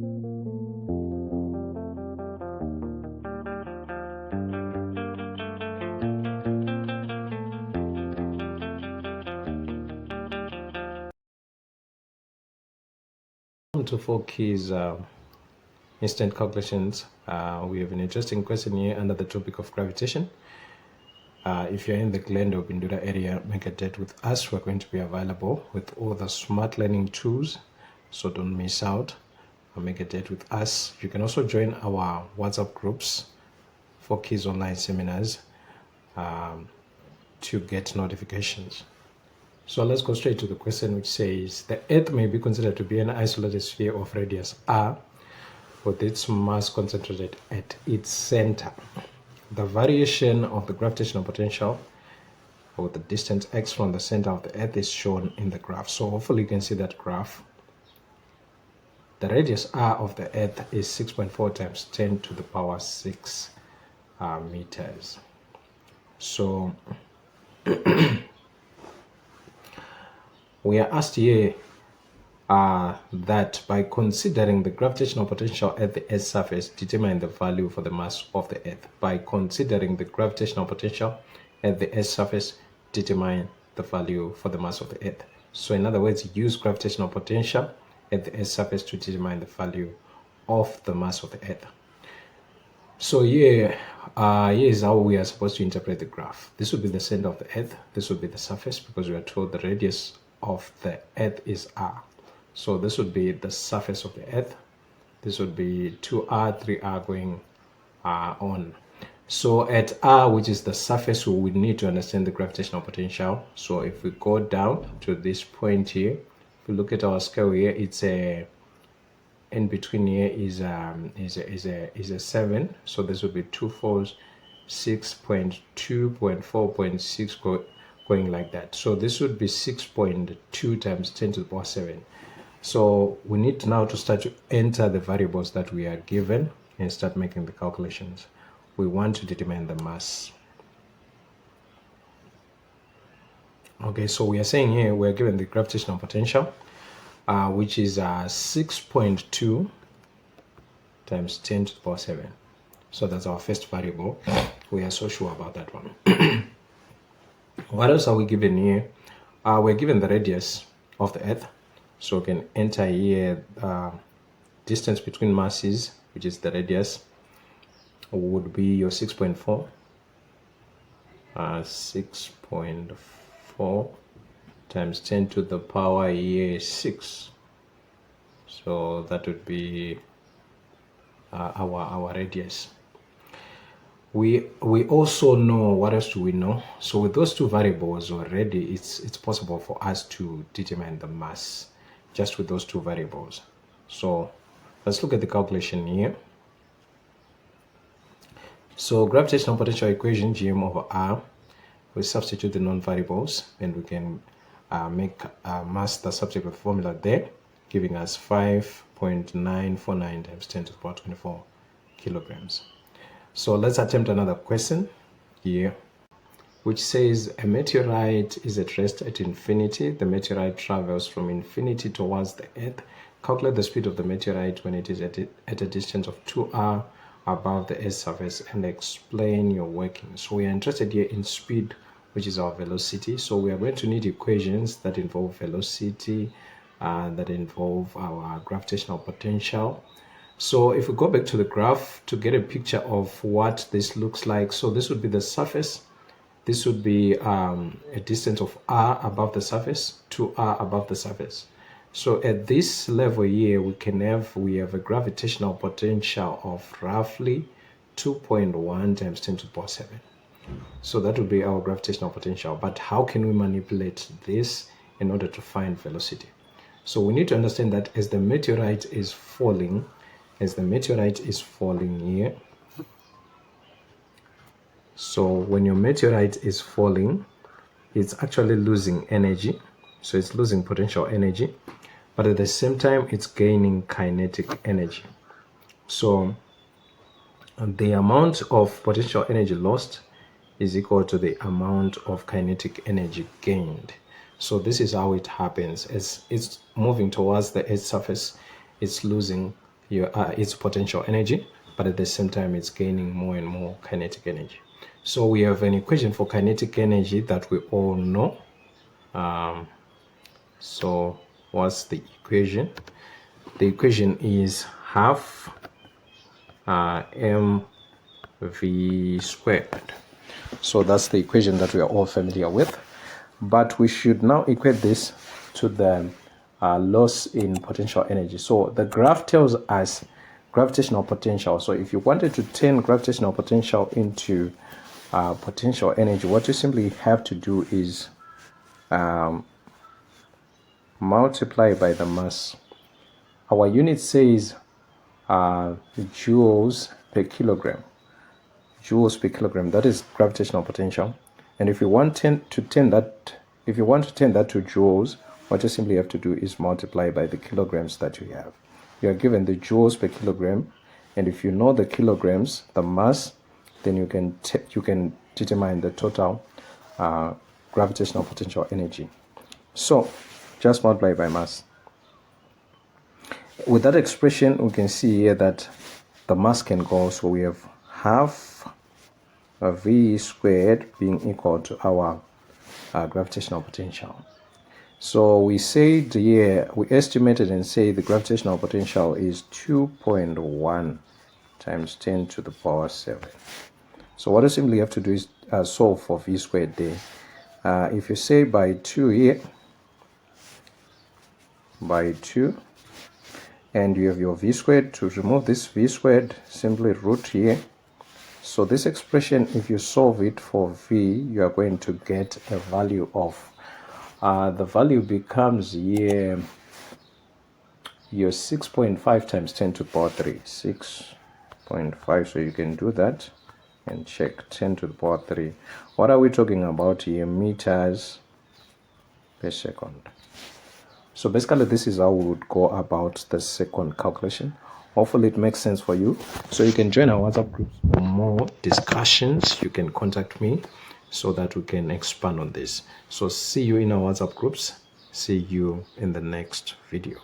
To 4 keys instant calculations. We have an interesting question here under the topic of gravitation. If you're in the Glendale Bindura area, make a date with us. We're going to be available with all the smart learning tools, so don't miss out. Make a date with us. You can also join our WhatsApp groups, 4 keys online seminars, to get notifications. So let's go straight to the question, which says the Earth may be considered to be an isolated sphere of radius r with its mass concentrated at its center. The variation of the gravitational potential or the distance x from the center of the Earth is shown in the graph. So hopefully you can see that graph. The radius r of the Earth is 6.4 times 10 to the power 6 meters. So we are asked here that by considering the gravitational potential at the Earth's surface, determine the value for the mass of the Earth. By considering the gravitational potential at the Earth's surface, determine the value for the mass of the Earth. So in other words, use gravitational potential at the Earth's surface to determine the value of the mass of the Earth. So here is how we are supposed to interpret the graph. This would be the center of the Earth. This would be the surface, because we are told the radius of the Earth is r. So this would be the surface of the Earth. This would be 2r, 3r going on. So at r, which is the surface, we would need to understand the gravitational potential. So if we go down to this point here, if we look at our scale here, it's a in between here is a 7. So this would be 2 4s 6.2.4.6 going like that. So this would be 6.2 times 10 to the power 7. So we need now to start to enter the variables that we are given and start making the calculations. We want to determine the mass. Okay, so we are saying here we are given the gravitational potential, which is 6.2 times 10 to the power 7. So that's our first variable. We are so sure about that one. What else are we given here? We're given the radius of the Earth. So we can enter here distance between masses, which is the radius, would be your 6.4. 6.4 times 10 to the power here 6. So that would be our radius. We also know, what else do we know? So with those two variables already, it's possible for us to determine the mass just with those two variables. So let's look at the calculation here. So gravitational potential equation, Gm over r, we substitute the known variables and we can make mass the subject of the formula there, giving us 5.949 times 10 to the power 24 kilograms. So let's attempt another question here, which says a meteorite is at rest at infinity. The meteorite travels from infinity towards the Earth. Calculate the speed of the meteorite when it is at a distance of 2r above the Earth's surface and explain your working. So we are interested here in speed, which is our velocity. So we are going to need equations that involve velocity, that involve our gravitational potential. So if we go back to the graph to get a picture of what this looks like, so this would be the surface. This would be a distance of r above the surface, 2r above the surface. So at this level here, we have a gravitational potential of roughly 2.1 times 10 to the power 7. So that would be our gravitational potential. But how can we manipulate this in order to find velocity? So we need to understand that as the meteorite is falling here, so when your meteorite is falling, it's actually losing energy. So it's losing potential energy, but at the same time, it's gaining kinetic energy. So the amount of potential energy lost is equal to the amount of kinetic energy gained. So this is how it happens. As it's moving towards the Earth's surface, it's losing its potential energy, but at the same time it's gaining more and more kinetic energy. So we have an equation for kinetic energy that we all know. So what's the equation? The equation is half mv squared. So that's the equation that we are all familiar with, but we should now equate this to the loss in potential energy. So the graph tells us gravitational potential. So if you wanted to turn gravitational potential into potential energy, what you simply have to do is multiply by the mass. Our unit says joules per kilogram. Joules per kilogram, that is gravitational potential. And if you want to turn that to joules, what you simply have to do is multiply by the kilograms that you have. You are given the joules per kilogram, and if you know the kilograms, the mass, then you can determine the total gravitational potential energy. So just multiply by mass. With that expression, we can see here that the mass can go, so we have half v squared being equal to our gravitational potential. So we said here, we estimated and say the gravitational potential is 2.1 times 10 to the power 7. So what you simply have to do is solve for v squared there. If you say by 2 here, by 2, and you have your v squared, to remove this v squared, simply root here. So this expression, if you solve it for v, you are going to get a value of, the value becomes here, your 6.5 times 10 to the power 3. 6.5, so you can do that and check 10 to the power 3. What are we talking about here? Meters per second. So basically this is how we would go about the second calculation. Hopefully it makes sense for you. So you can join our WhatsApp groups for more discussions. You can contact me so that we can expand on this. So see you in our WhatsApp groups. See you in the next video.